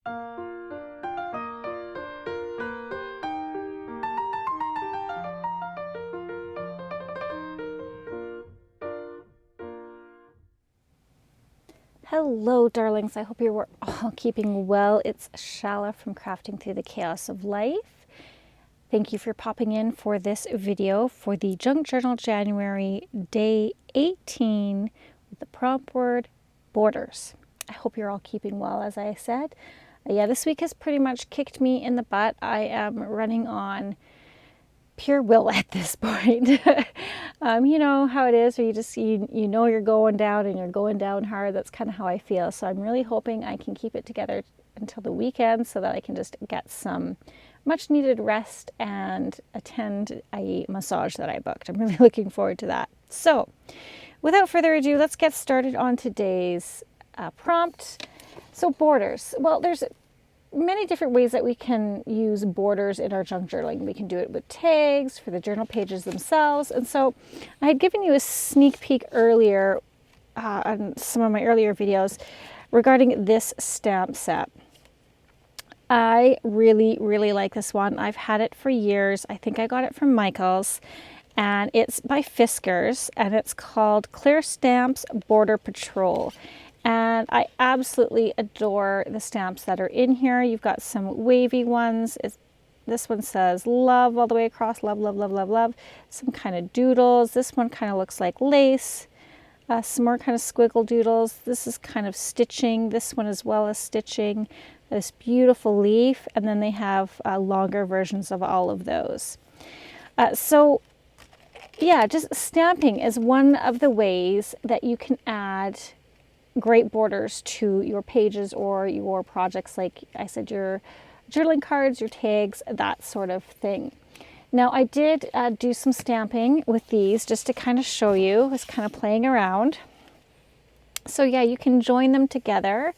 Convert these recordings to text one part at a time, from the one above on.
Hello, darlings. I hope you're all keeping well. It's Chala from Crafting Through the Chaos of Life. Thank you for popping in for this video for the Junk Journal January day 18 with the prompt word borders. I hope you're all keeping well, as I said. Yeah, this week has pretty much kicked me in the butt. I am running on pure will at this point. You know how it is, where you know you're going down and you're going down hard. That's kind of how I feel. So I'm really hoping I can keep it together until the weekend so that I can just get some much needed rest and attend a massage that I booked. I'm really looking forward to that. So without further ado, let's get started on today's prompt. So borders. Well, there's many different ways that we can use borders in our junk journaling. We can do it with tags for the journal pages themselves. And so I had given you a sneak peek earlier on some of my earlier videos regarding this stamp set. I really, really like this one. I've had it for years. I think I got it from Michael's, and it's by Fiskars, and it's called Clear Stamps Border Patrol. And I absolutely adore the stamps that are in here. You've got some wavy ones. This one says love all the way across. Love, love, love, love, love. Some kind of doodles. This one kind of looks like lace. Some more kind of squiggle doodles. This is kind of stitching. This one as well as stitching. This beautiful leaf. And then they have longer versions of all of those. So yeah, just stamping is one of the ways that you can add great borders to your pages or your projects, like I said, your journaling cards, your tags, that sort of thing. Now I did do some stamping with these just to kind of show you. I was kind of playing around. So yeah, you can join them together.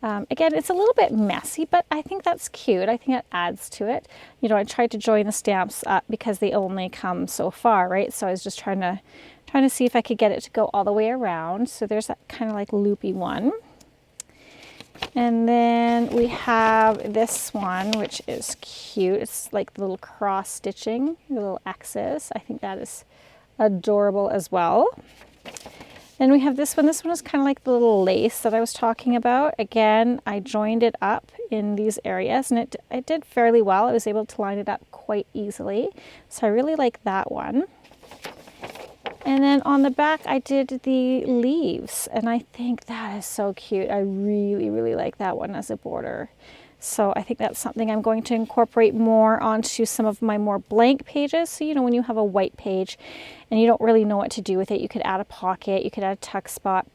Again, it's a little bit messy, but I think that's cute. I think that adds to it. You know, I tried to join the stamps up because they only come so far, right? So I was just trying to see if I could get it to go all the way around. So there's that kind of like loopy one. And then we have this one, which is cute. It's like the little cross stitching, the little X's. I think that is adorable as well. Then we have this one. This one is kind of like the little lace that I was talking about. Again, I joined it up in these areas, and it did fairly well. I was able to line it up quite easily. So I really like that one. And then on the back, I did the leaves, and I think that is so cute. I really, really like that one as a border. So I think that's something I'm going to incorporate more onto some of my more blank pages. So, you know, when you have a white page and you don't really know what to do with it, you could add a pocket, you could add a tuck spot.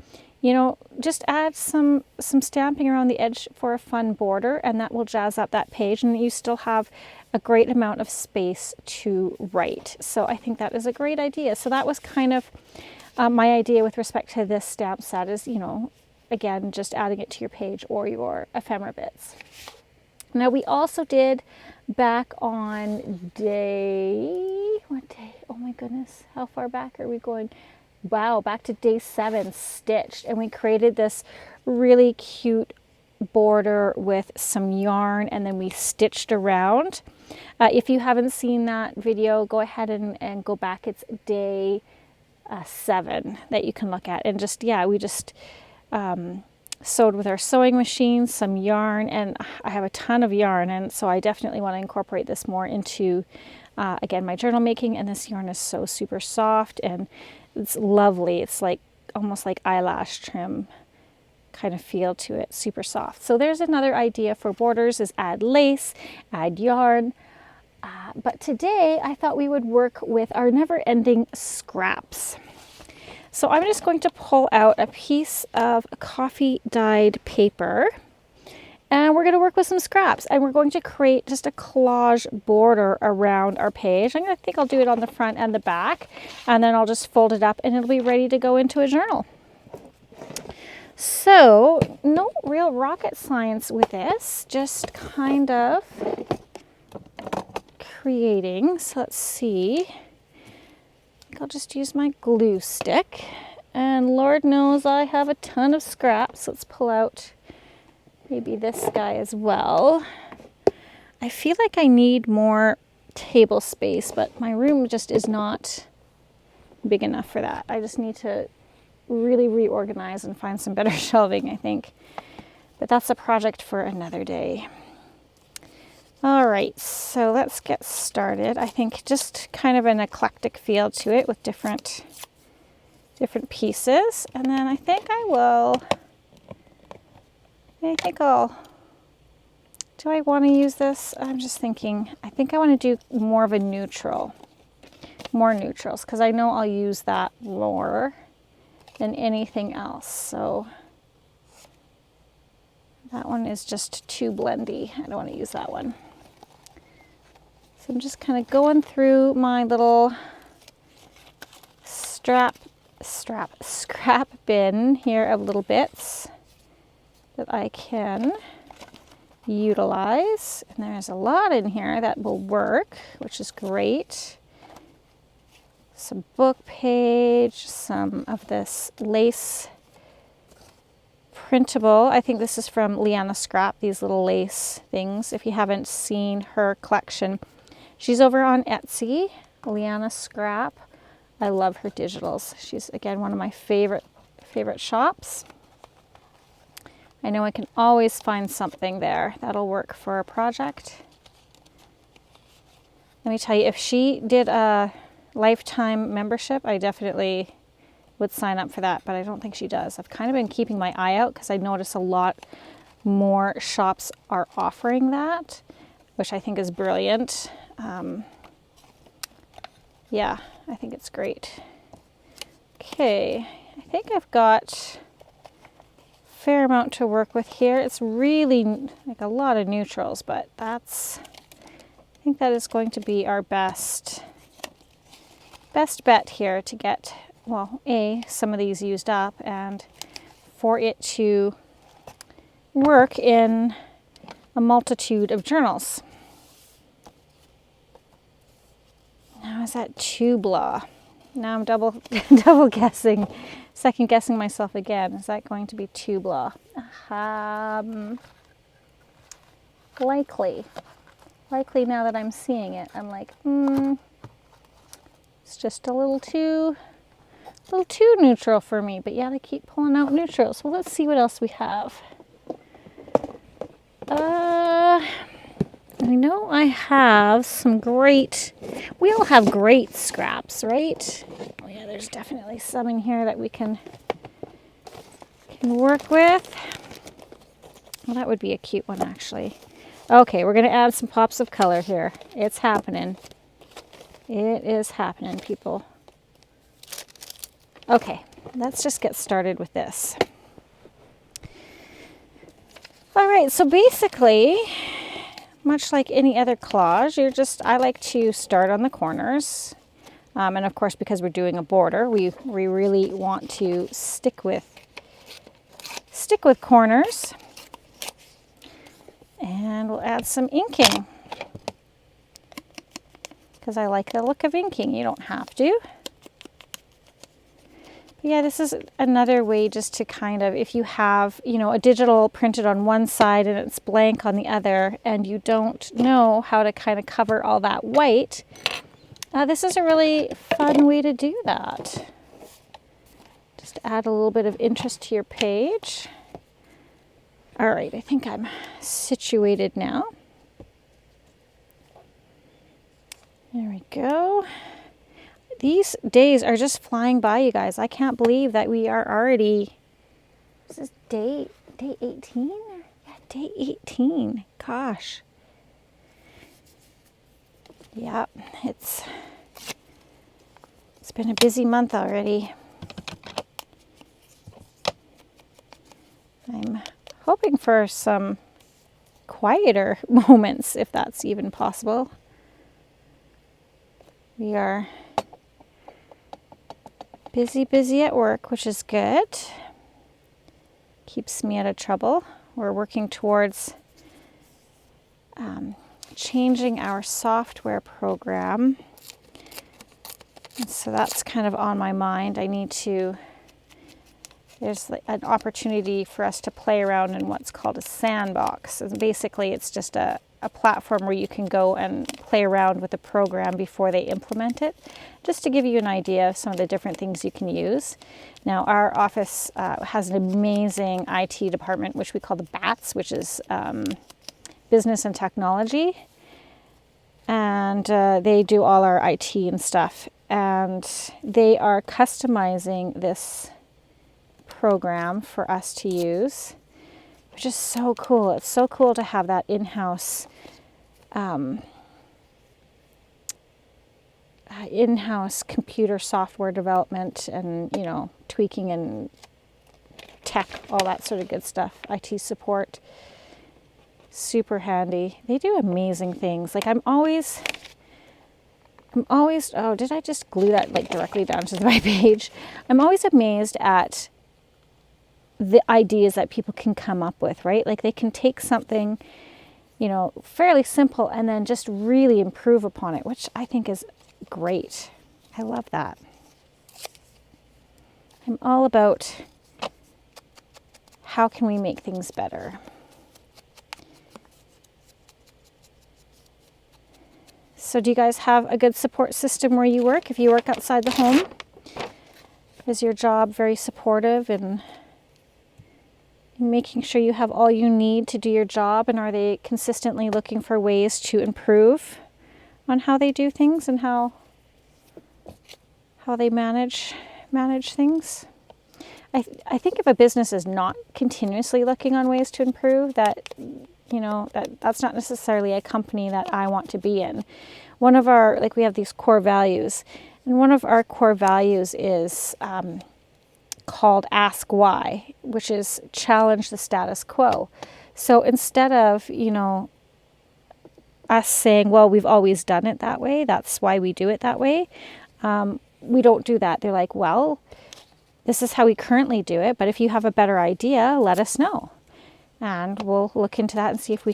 You know, just add some stamping around the edge for a fun border, and that will jazz up that page, and you still have a great amount of space to write. So I think that is a great idea. So that was kind of my idea with respect to this stamp set is, you know, again, just adding it to your page or your ephemera bits. Now we also did back on what day? Oh my goodness, how far back are we going? Wow, back to day 7, stitched, and we created this really cute border with some yarn, and then we stitched around. If you haven't seen that video, go ahead and go back. It's day 7 that you can look at, and just, yeah, we just sewed with our sewing machine, some yarn, and I have a ton of yarn, and so I definitely want to incorporate this more into again, my journal making. And this yarn is so super soft, and it's lovely. It's like almost like eyelash trim kind of feel to it, super soft. So there's another idea for borders, is add lace, add yarn. But today I thought we would work with our never-ending scraps. So I'm just going to pull out a piece of coffee dyed paper, and we're going to work with some scraps, and we're going to create just a collage border around our page. I think I'll do it on the front and the back, and then I'll just fold it up and it'll be ready to go into a journal. So no real rocket science with this, just kind of creating. So let's see. I'll just use my glue stick, and Lord knows I have a ton of scraps. Let's pull out maybe this guy as well. I feel like I need more table space, but my room just is not big enough for that. I just need to really reorganize and find some better shelving, I think. But that's a project for another day. All right, so let's get started. I think just kind of an eclectic feel to it with different pieces. And then I think I'll, do I want to use this? I'm just thinking, I think I want to do more of a neutral, more neutrals, because I know I'll use that more than anything else. So that one is just too blendy. I don't want to use that one. So I'm just kind of going through my little scrap bin here of little bits that I can utilize. And there's a lot in here that will work, which is great. Some book page, some of this lace printable. I think this is from Leanna Scrap, these little lace things. If you haven't seen her collection, she's over on Etsy, Leanna Scrap. I love her digitals. She's, again, one of my favorite shops. I know I can always find something there that'll work for a project. Let me tell you, if she did a lifetime membership, I definitely would sign up for that, but I don't think she does. I've kind of been keeping my eye out because I notice a lot more shops are offering that, which I think is brilliant. Yeah, I think it's great. Okay, I think I've got a fair amount to work with here. It's really like a lot of neutrals, but I think that is going to be our best bet here to get, well, some of these used up, and for it to work in a multitude of journals. Now, is that too blah? Now I'm double guessing, second guessing myself again. Is that going to be too blah? Likely now that I'm seeing it, I'm like, it's just a little too neutral for me. But yeah, they keep pulling out neutrals. Well, let's see what else we have. I know I have some great, we all have great scraps, right? Oh yeah, there's definitely some in here that we can work with. Well, that would be a cute one, actually. Okay, we're going to add some pops of color here. It's happening. It is happening, people. Okay, let's just get started with this. All right, so basically, much like any other collage, I like to start on the corners. And of course, because we're doing a border, we really want to stick with corners. And we'll add some inking, because I like the look of inking. You don't have to. But yeah, this is another way just to kind of, if you have, a digital printed on one side and it's blank on the other, and you don't know how to kind of cover all that white, this is a really fun way to do that. Just add a little bit of interest to your page. All right, I think I'm situated now. There we go. These days are just flying by, you guys. I can't believe that we are already, this is day 18? Yeah, day 18. Gosh. Yeah, it's been a busy month already. I'm hoping for some quieter moments, if that's even possible. We are busy at work, which is good. Keeps me out of trouble. We're working towards changing our software program. And so that's kind of on my mind. I need to there's like an opportunity for us to play around in what's called a sandbox. And basically, it's just a platform where you can go and play around with the program before they implement it, just to give you an idea of some of the different things you can use. Now, our office has an amazing IT department, which we call the BATS, which is Business and Technology. And they do all our IT and stuff. And they are customizing this program for us to use, which is so cool. It's so cool to have that in-house computer software development and, you know, tweaking and tech, all that sort of good stuff, IT support. Super handy. They do amazing things. Like I'm always, oh, did I just glue that like directly down to my page? I'm always amazed at the ideas that people can come up with, right? Like they can take something, you know, fairly simple and then just really improve upon it, which I think is great. I love that. I'm all about how can we make things better. So do you guys have a good support system where you work? If you work outside the home, is your job very supportive and making sure you have all you need to do your job? And are they consistently looking for ways to improve on how they do things and how they manage things? I think if a business is not continuously looking on ways to improve, that, you know, that's not necessarily a company that I want to be in. One of our, like we have these core values, and one of our core values is called Ask Why, which is challenge the status quo. So instead of, you know, us saying, well, we've always done it that way, that's why we do it that way, we don't do that. They're like, well, this is how we currently do it, but if you have a better idea, let us know. And we'll look into that and see if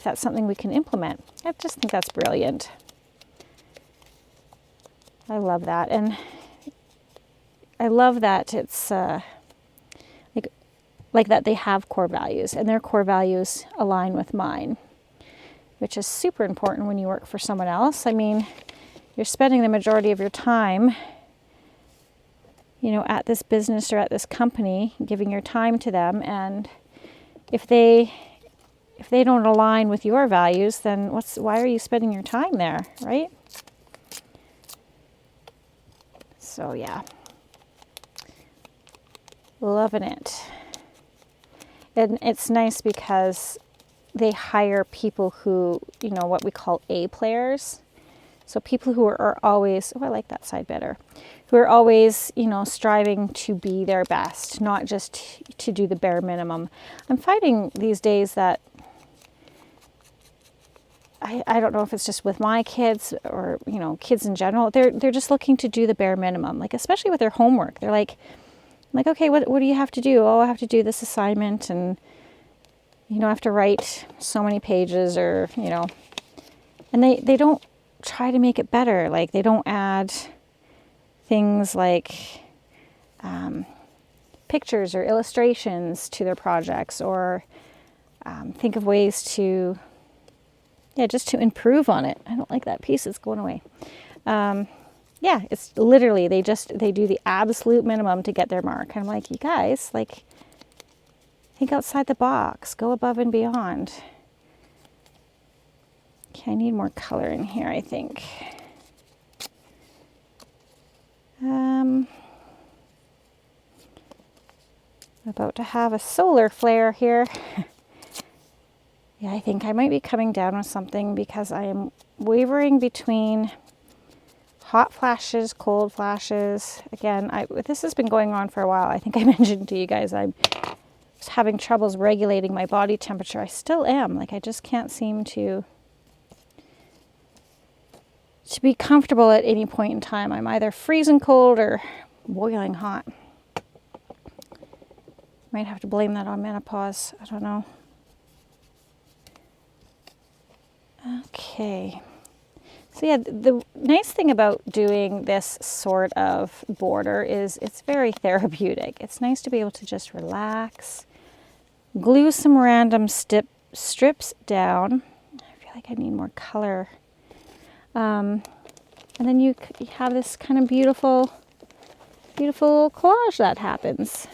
that's something we can implement. I just think that's brilliant. I love that. And I love that it's like that they have core values and their core values align with mine, which is super important when you work for someone else. I mean, you're spending the majority of your time, you know, at this business or at this company, giving your time to them, and if they don't align with your values, then why are you spending your time there, right? So yeah, loving it. And it's nice because they hire people who, you know, what we call A players. So people who are always, oh, I like that side better, who are always, you know, striving to be their best, not just to do the bare minimum. I'm finding these days that I don't know if it's just with my kids or, you know, kids in general, they're just looking to do the bare minimum, like especially with their homework. They're like, okay, what do you have to do? Oh, I have to do this assignment, and, you know, I have to write so many pages, or, you know, and they don't try to make it better. Like they don't add things like pictures or illustrations to their projects, or think of ways to, just to improve on it. I don't like that piece, it's going away. It's literally, they do the absolute minimum to get their mark. And I'm like, you guys, like, think outside the box, go above and beyond. Okay, I need more color in here, I think. I'm about to have a solar flare here. Yeah, I think I might be coming down with something because I am wavering between hot flashes, cold flashes. Again, this has been going on for a while. I think I mentioned to you guys I was having troubles regulating my body temperature. I still am. Like, I just can't seem to be comfortable at any point in time. I'm either freezing cold or boiling hot. Might have to blame that on menopause. I don't know. Okay. So yeah, the nice thing about doing this sort of border is it's very therapeutic. It's nice to be able to just relax, glue some random strips down. I feel like I need more color. And then you have this kind of beautiful collage that happens.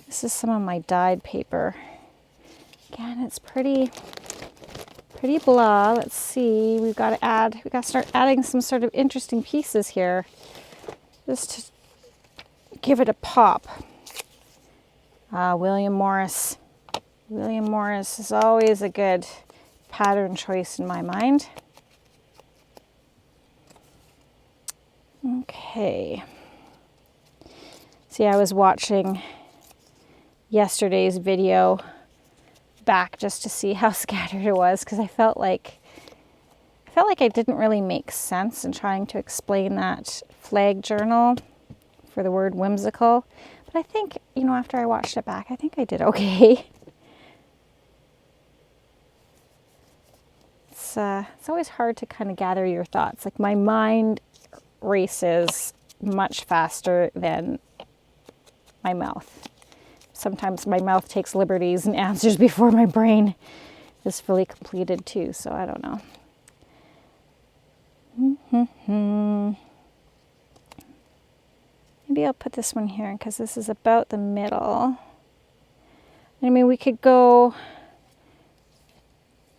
This is some of my dyed paper. Again, it's pretty blah. Let's see. We've got to start adding some sort of interesting pieces here, just to give it a pop. William Morris. William Morris is always a good pattern choice in my mind. Okay. See, I was watching yesterday's video back just to see how scattered it was, because I felt like I didn't really make sense in trying to explain that flag journal for the word whimsical. But I think, you know, after I watched it back, I think I did okay. It's always hard to kind of gather your thoughts. Like, my mind races much faster than my mouth. Sometimes my mouth takes liberties and answers before my brain is fully completed too, so I don't know. Maybe I'll put this one here because this is about the middle. I mean, we could go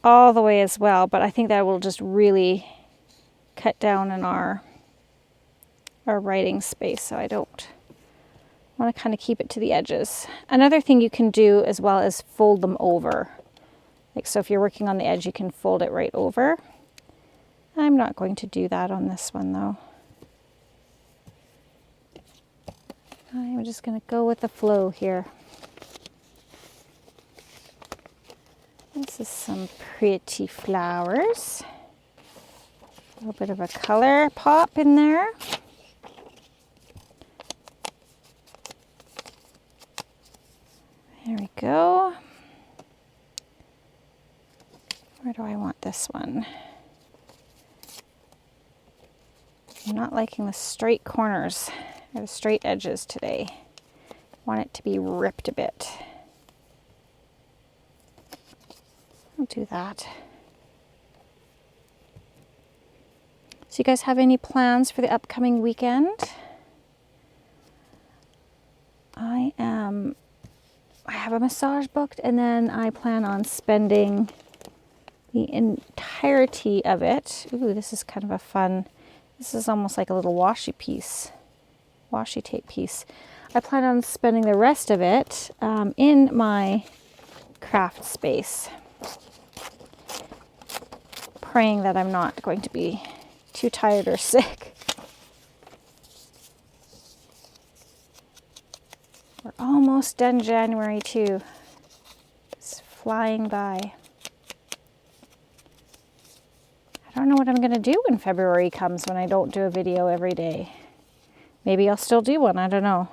all the way as well, but I think that will just really cut down on our writing space, so I don't want to kind of keep it to the edges. Another thing you can do as well is fold them over. Like, so if you're working on the edge, you can fold it right over. I'm not going to do that on this one though. I'm just going to go with the flow here. This is some pretty flowers. A little bit of a color pop in there. There we go. Where do I want this one? I'm not liking the straight corners or the straight edges today. I want it to be ripped a bit. I'll do that. So you guys have any plans for the upcoming weekend? I have a massage booked, and then I plan on spending the entirety of it. Ooh, this is kind of a fun, this is almost like a little washi tape piece. I plan on spending the rest of it in my craft space, praying that I'm not going to be too tired or sick. We're almost done January too. It's flying by. I don't know what I'm going to do when February comes, when I don't do a video every day. Maybe I'll still do one, I don't know.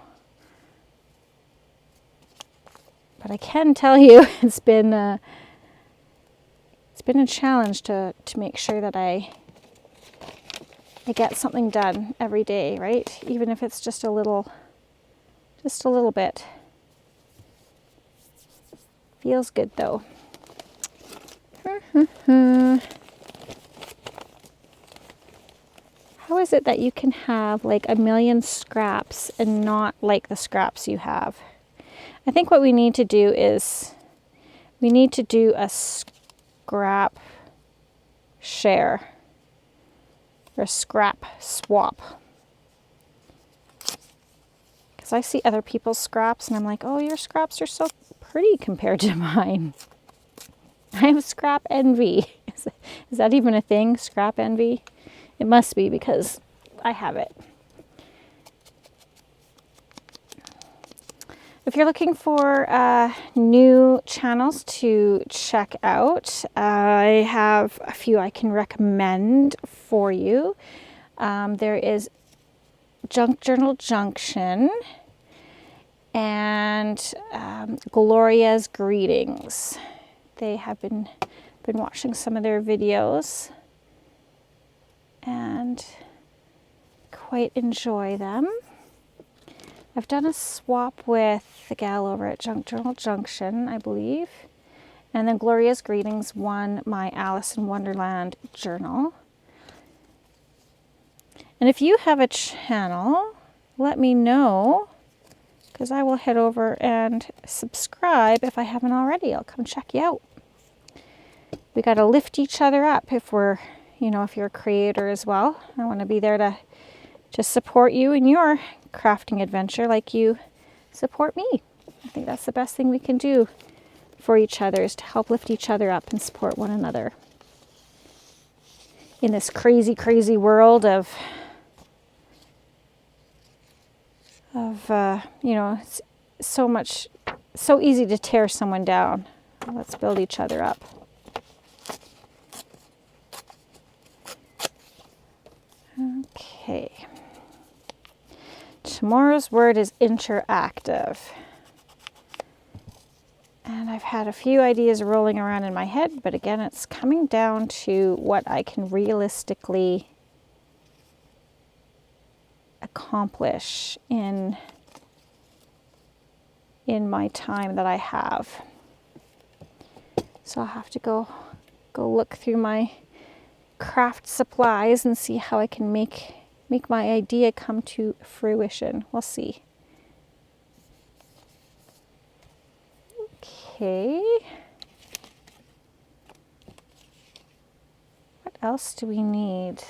But I can tell you it's been a challenge to make sure that I get something done every day, right? Even if it's just a little bit. Feels good though. How is it that you can have like a million scraps and not like the scraps you have? I think what we need to do is we need to do a scrap share or a scrap swap. Because I see other people's scraps and I'm like, oh, your scraps are so pretty compared to mine. I have scrap envy. Is that even a thing? Scrap envy? It must be, because I have it. If you're looking for new channels to check out, I have a few I can recommend for you. There is Junk Journal Junction, and Gloria's Greetings. They have been watching some of their videos and quite enjoy them. I've done a swap with the gal over at Junk Journal Junction, I believe. And then Gloria's Greetings won my Alice in Wonderland journal. And if you have a channel, let me know, because I will head over and subscribe if I haven't already. I'll come check you out. We got to lift each other up if we're, if you're a creator as well. I want to be there to just support you in your crafting adventure like you support me. I think that's the best thing we can do for each other, is to help lift each other up and support one another in this crazy, crazy world of it's so easy to tear someone down. Let's build each other up. Okay. Tomorrow's word is interactive. And I've had a few ideas rolling around in my head, but again, it's coming down to what I can realistically accomplish in my time that I have. So I'll have to go look through my craft supplies and see how I can make my idea come to fruition. We'll see. Okay. What else do we need?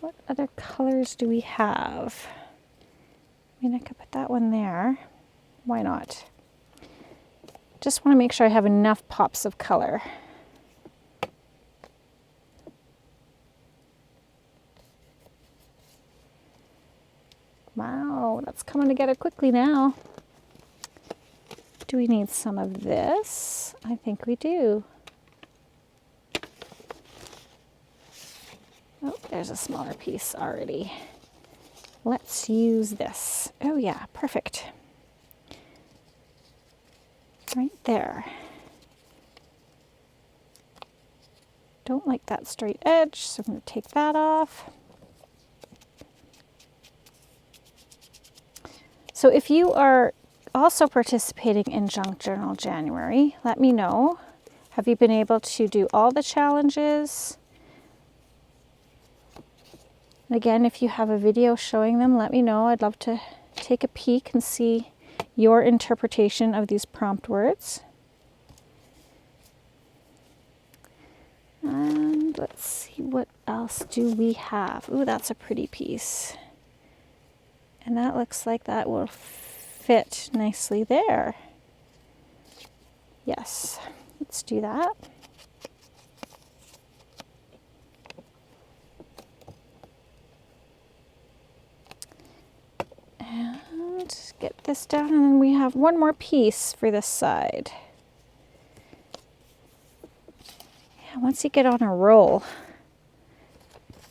What other colors do we have? I mean, I could put that one there. Why not? Just want to make sure I have enough pops of color. Wow, that's coming together quickly now. Do we need some of this? I think we do. Oh, there's a smaller piece already. Let's use this. Oh yeah, perfect. Right there. Don't like that straight edge, so I'm going to take that off. So if you are also participating in Junk Journal January, let me know. Have you been able to do all the challenges? Again, if you have a video showing them, let me know. I'd love to take a peek and see your interpretation of these prompt words. And let's see, what else do we have? Ooh, that's a pretty piece. And that looks like that will fit nicely there. Yes, let's do that. And get this down, and then we have one more piece for this side. Yeah, once you get on a roll,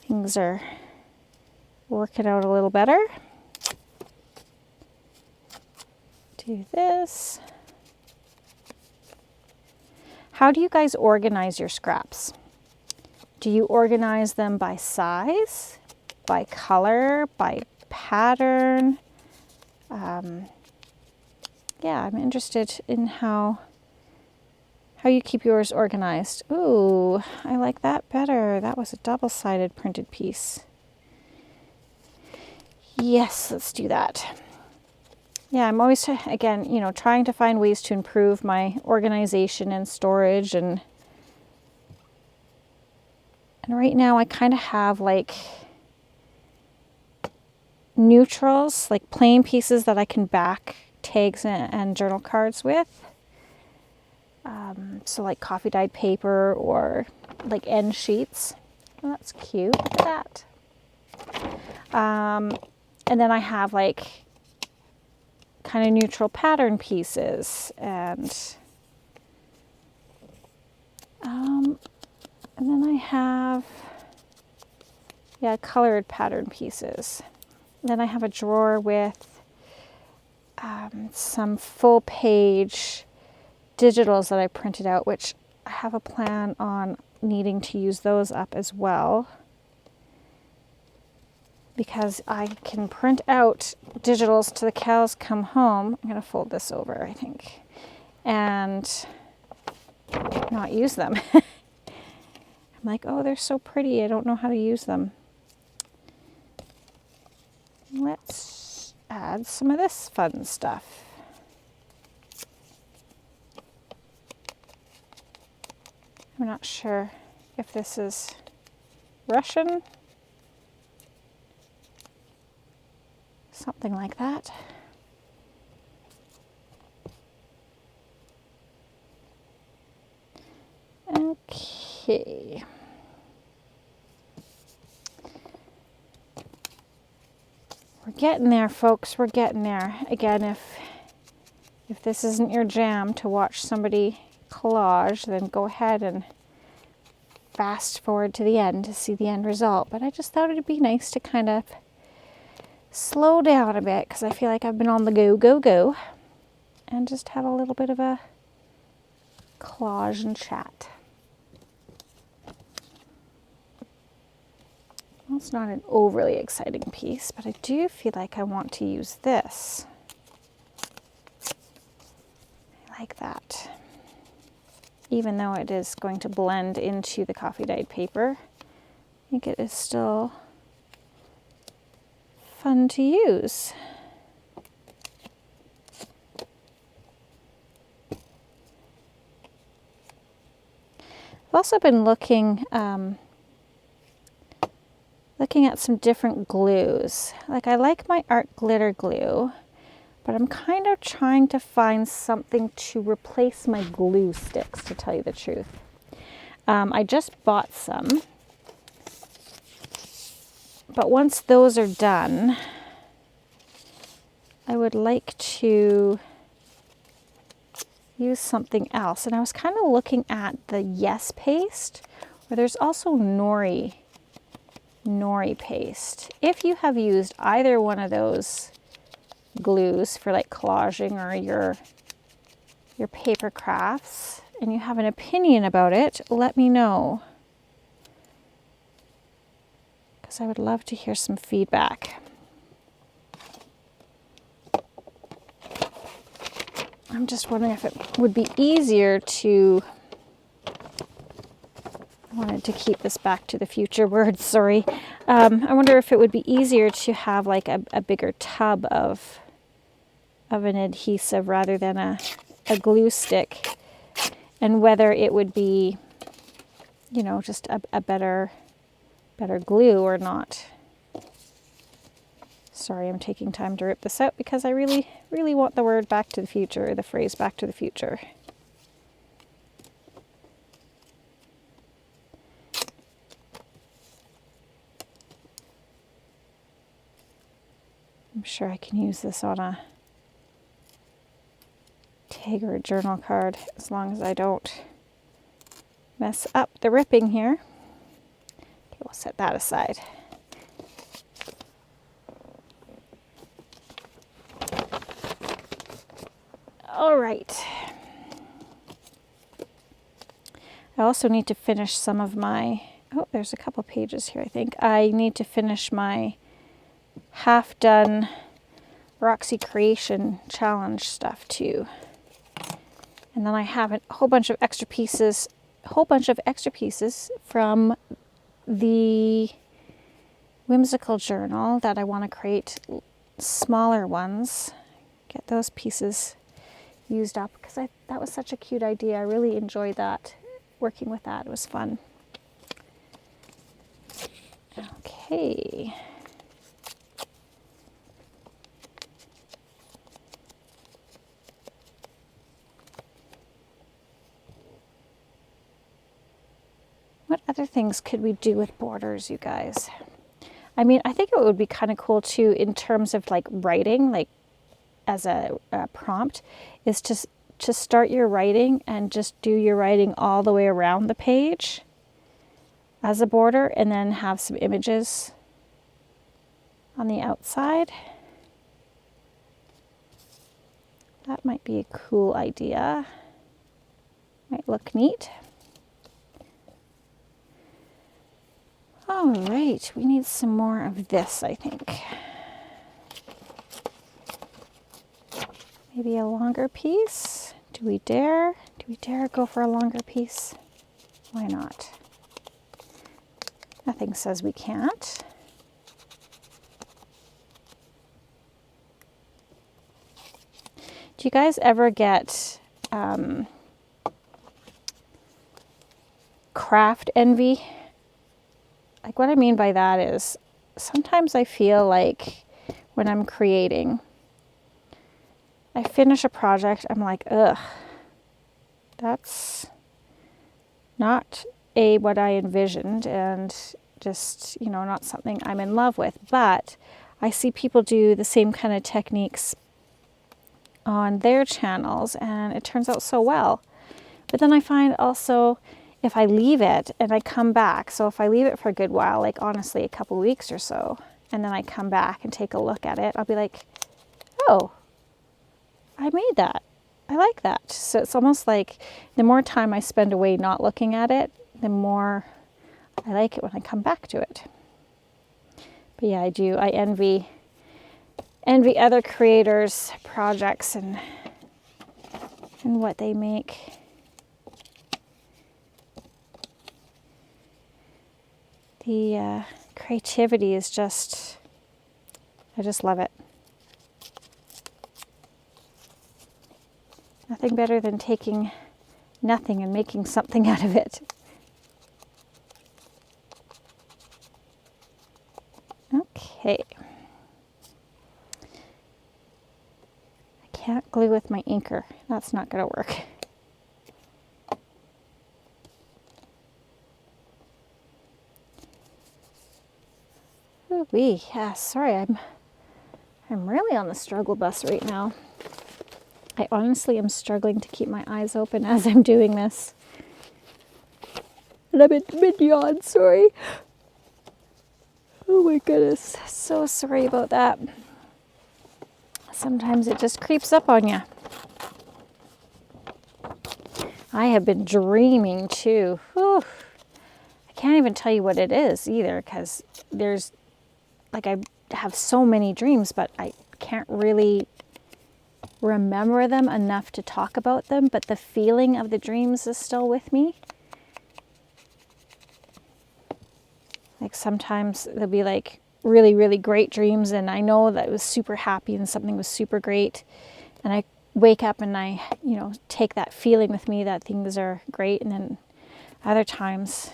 things are working out a little better. Do this. How do you guys organize your scraps? Do you organize them by size, by color, by pattern? Yeah, I'm interested in how you keep yours organized. Ooh, I like that better. That was a double-sided printed piece. Yes, let's do that. Yeah, I'm always, again, trying to find ways to improve my organization and storage. And right now I kind of have like neutrals, like plain pieces that I can back tags and journal cards with. So like coffee dyed paper or like end sheets. Oh, that's cute. Look at that. And then I have like kind of neutral pattern pieces and then I have colored pattern pieces. And then I have a drawer with some full page digitals that I printed out, which I have a plan on needing to use those up as well, because I can print out digitals till the cows come home. I'm going to fold this over, I think, and not use them. I'm like, oh, they're so pretty. I don't know how to use them. Let's add some of this fun stuff. I'm not sure if this is Russian, something like that. Okay. We're getting there, folks. We're getting there. Again, if this isn't your jam to watch somebody collage, then go ahead and fast forward to the end to see the end result. But I just thought it'd be nice to kind of slow down a bit, because I feel like I've been on the go, and just have a little bit of a collage and chat. Well, it's not an overly exciting piece, but I do feel like I want to use this. I like that. Even though it is going to blend into the coffee dyed paper, I think it is still fun to use. I've also been looking at some different glues. Like, I like my art glitter glue, but I'm kind of trying to find something to replace my glue sticks, to tell you the truth. I just bought some, but once those are done, I would like to use something else. And I was kind of looking at the Yes paste, where there's also nori paste. If you have used either one of those glues for like collaging or your paper crafts and you have an opinion about it, let me know, because I would love to hear some feedback. I'm just wondering if it would be easier to, I wanted to keep this Back to the Future word, sorry. I wonder if it would be easier to have like a bigger tub of an adhesive rather than a glue stick, and whether it would be, you know, just a better glue or not. Sorry, I'm taking time to rip this out because I really, really want the word Back to the Future, or the phrase Back to the Future. I'm sure I can use this on a tag or a journal card, as long as I don't mess up the ripping here. Okay, we'll set that aside. All right. I also need to finish some of my, oh, there's a couple pages here, I think. I need to finish my half-done Roxy Creation Challenge stuff too. And then I have a whole bunch of extra pieces from the whimsical journal that I want to create smaller ones. Get those pieces used up, because that was such a cute idea. I really enjoyed that, working with that. It was fun. Okay. What other things could we do with borders, you guys? I mean, I think it would be kind of cool too, in terms of like writing, like as a prompt, is to start your writing and just do your writing all the way around the page as a border, and then have some images on the outside. That might be a cool idea. Might look neat. All right, we need some more of this, I think. Maybe a longer piece. Do we dare? Do we dare go for a longer piece? Why not? Nothing says we can't. Do you guys ever get craft envy? Like, what I mean by that is sometimes I feel like when I'm creating, I finish a project, I'm like, ugh, that's not what I envisioned, and just, you know, not something I'm in love with. But I see people do the same kind of techniques on their channels and it turns out so well. But then I find also, if I leave it and I come back, so if I leave it for a good while, like honestly a couple weeks or so, and then I come back and take a look at it, I'll be like, oh, I made that. I like that. So it's almost like the more time I spend away not looking at it, the more I like it when I come back to it. But yeah, I do. I envy other creators' projects and what they make. The creativity is just, I just love it. Nothing better than taking nothing and making something out of it. Okay. I can't glue with my inker. That's not going to work. Ooh-wee. Yeah, sorry, I'm really on the struggle bus right now. I honestly am struggling to keep my eyes open as I'm doing this. And I'm in mid-yawn, sorry. Oh my goodness, so sorry about that. Sometimes it just creeps up on you. I have been dreaming too. Whew. I can't even tell you what it is either, because there's, like, I have so many dreams, but I can't really remember them enough to talk about them, but the feeling of the dreams is still with me. Like sometimes there'll be like really, really great dreams and I know that it was super happy and something was super great. And I wake up and I, you know, take that feeling with me that things are great. And then other times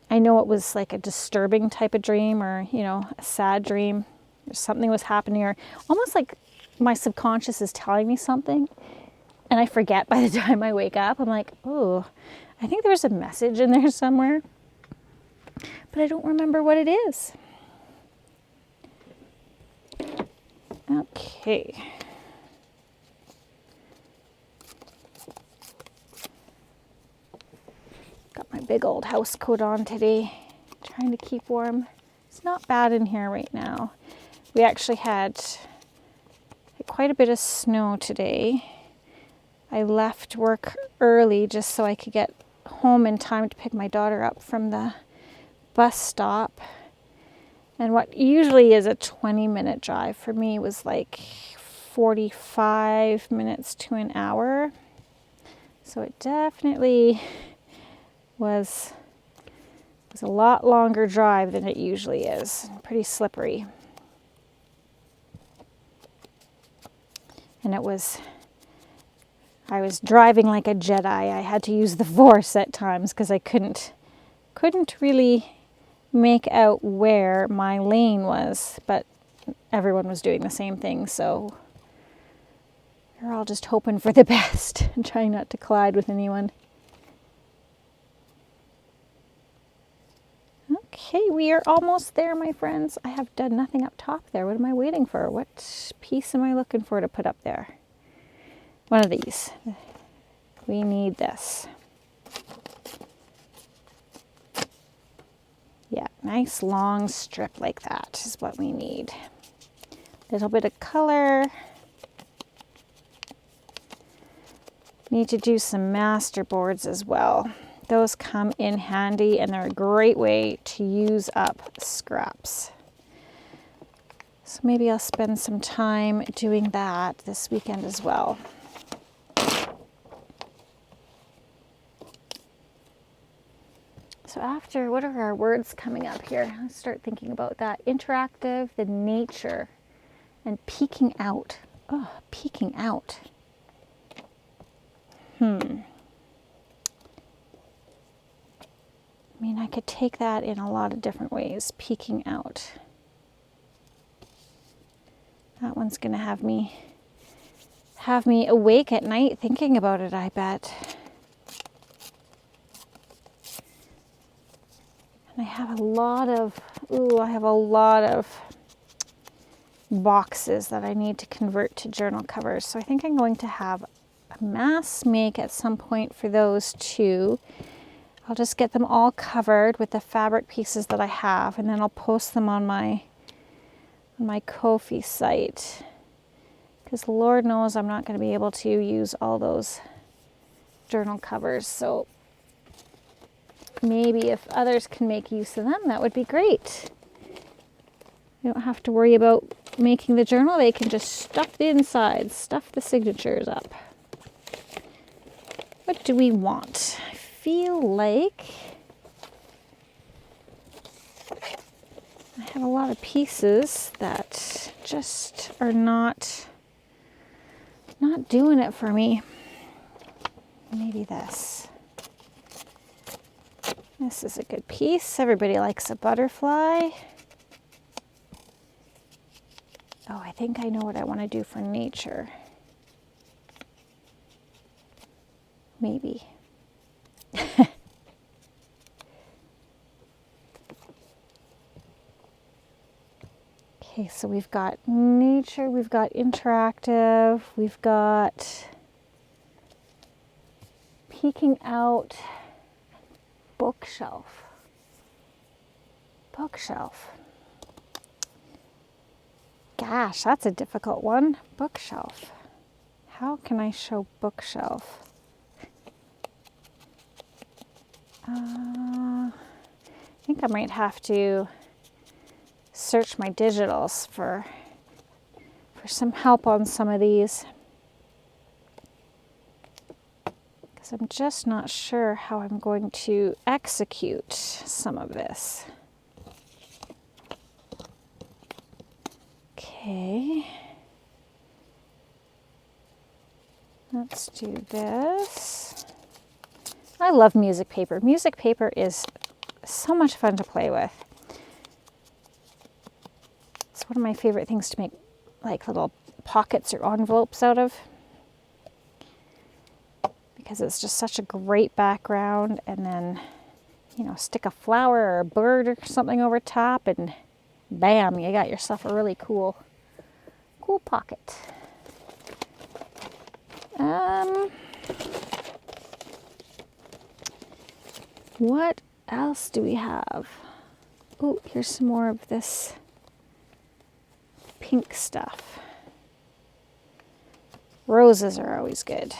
I know it was like a disturbing type of dream or, you know, a sad dream or something was happening or almost like my subconscious is telling me something and I forget by the time I wake up. I'm like, oh, I think there's a message in there somewhere. But I don't remember what it is. Okay. Got my big old house coat on today, trying to keep warm. It's not bad in here right now. We actually had quite a bit of snow today. I left work early just so I could get home in time to pick my daughter up from the bus stop, and what usually is a 20-minute drive for me was like 45 minutes to an hour. So it definitely was a lot longer drive than it usually is. Pretty slippery. And I was driving like a Jedi. I had to use the Force at times because I couldn't really make out where my lane was, but everyone was doing the same thing, so we're all just hoping for the best and trying not to collide with anyone. Okay, we are almost there, my friends. I have done nothing up top there. What am I waiting for? What piece am I looking for to put up there? One of these. We need this. Yeah, nice long strip like that is what we need. A little bit of color. Need to do some master boards as well. Those come in handy and they're a great way to use up scraps. So maybe I'll spend some time doing that this weekend as well. So after, what are our words coming up here? Let's start thinking about that. Interactive, the nature, and peeking out. Oh, peeking out. I mean, I could take that in a lot of different ways, peeking out. That one's going to have me awake at night thinking about it, I bet. And I have a lot of boxes that I need to convert to journal covers. So I think I'm going to have a mass make at some point for those two. I'll just get them all covered with the fabric pieces that I have, and then I'll post them on my Ko-fi site, because Lord knows I'm not going to be able to use all those journal covers. So maybe if others can make use of them, that would be great. You don't have to worry about making the journal. They can just stuff the insides, stuff the signatures up. What do we want? I feel like I have a lot of pieces that just are not doing it for me. Maybe this. This is a good piece. Everybody likes a butterfly. Oh, I think I know what I want to do for nature. Maybe. Okay, so we've got nature, we've got interactive, we've got peeking out, bookshelf. Bookshelf. Gosh, that's a difficult one. Bookshelf. How can I show bookshelf? I think I might have to search my digitals for some help on some of these, because I'm just not sure how I'm going to execute some of this. Okay, let's do this. I love music paper. Music paper is so much fun to play with. It's one of my favorite things to make like little pockets or envelopes out of, because it's just such a great background, and then, you know, stick a flower or a bird or something over top and bam, you got yourself a really cool pocket. What else do we have? Oh, here's some more of this pink stuff. Roses are always good.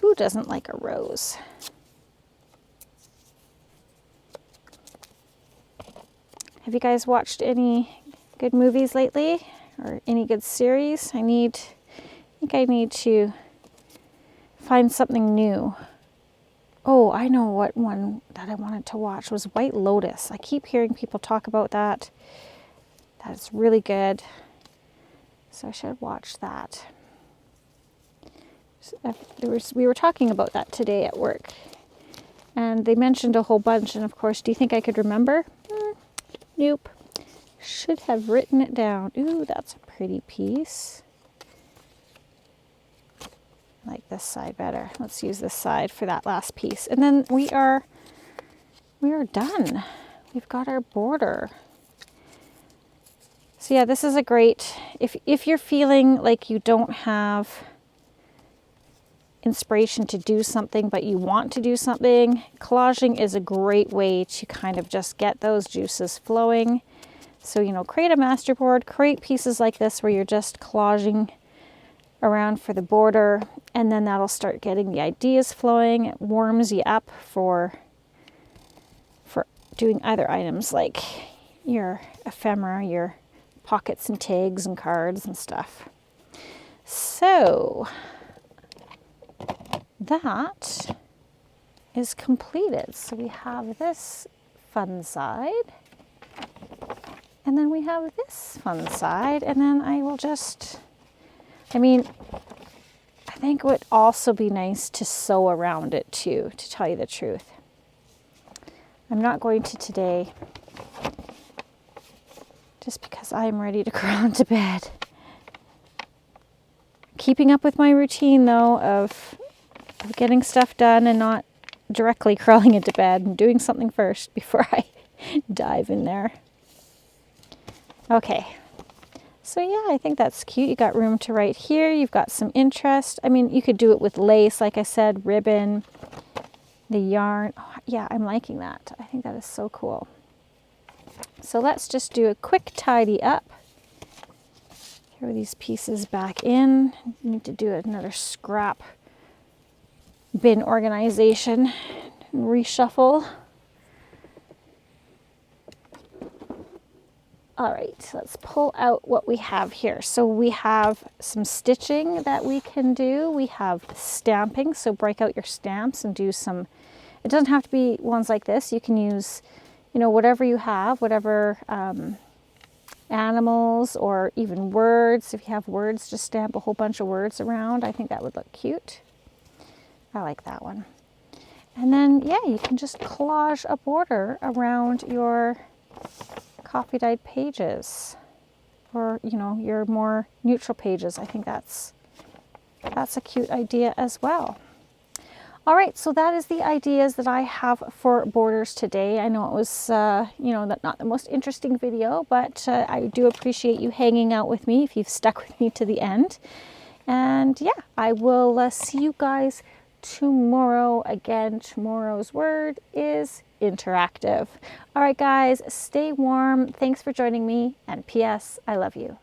Who doesn't like a rose? Have you guys watched any good movies lately, or any good series? I think I need to find something new. Oh, I know what one that I wanted to watch was White Lotus. I keep hearing people talk about that. That's really good. So I should watch that. We were talking about that today at work, and they mentioned a whole bunch, and of course, do you think I could remember? Nope. Should have written it down. Ooh, that's a pretty piece. I like this side better. Let's use this side for that last piece. And then we are done. We've got our border. So yeah, this is a great, if you're feeling like you don't have inspiration to do something, but you want to do something, collaging is a great way to kind of just get those juices flowing. So, you know, create a master board, create pieces like this where you're just collaging around for the border, and then that'll start getting the ideas flowing. It warms you up for doing other items like your ephemera, your pockets and tags and cards and stuff. So that is completed. So we have this fun side, and then we have this fun side, and then I will just, I think it would also be nice to sew around it too, to tell you the truth. I'm not going to today, just because I'm ready to crawl into bed. Keeping up with my routine though of getting stuff done and not directly crawling into bed, and doing something first before I dive in there. Okay, so yeah, I think that's cute. You got room to write here. You've got some interest. I mean, you could do it with lace, like I said, ribbon, the yarn. Oh, yeah, I'm liking that. I think that is so cool. So let's just do a quick tidy up. Throw these pieces back in. Need to do another scrap bin organization and reshuffle. All right, let's pull out what we have here. So we have some stitching that we can do. We have stamping, so break out your stamps and do some, it doesn't have to be ones like this. You can use, you know, whatever you have, whatever animals or even words. If you have words, just stamp a whole bunch of words around. I think that would look cute. I like that one. And then, yeah, you can just collage a border around your coffee dyed pages, or, you know, your more neutral pages. I think that's a cute idea as well. All right, so that is the ideas that I have for borders today. I know it was, you know, not the most interesting video, but I do appreciate you hanging out with me if you've stuck with me to the end. And yeah, I will see you guys tomorrow. Again, tomorrow's word is interactive. All right, guys, stay warm. Thanks for joining me. And P.S. I love you.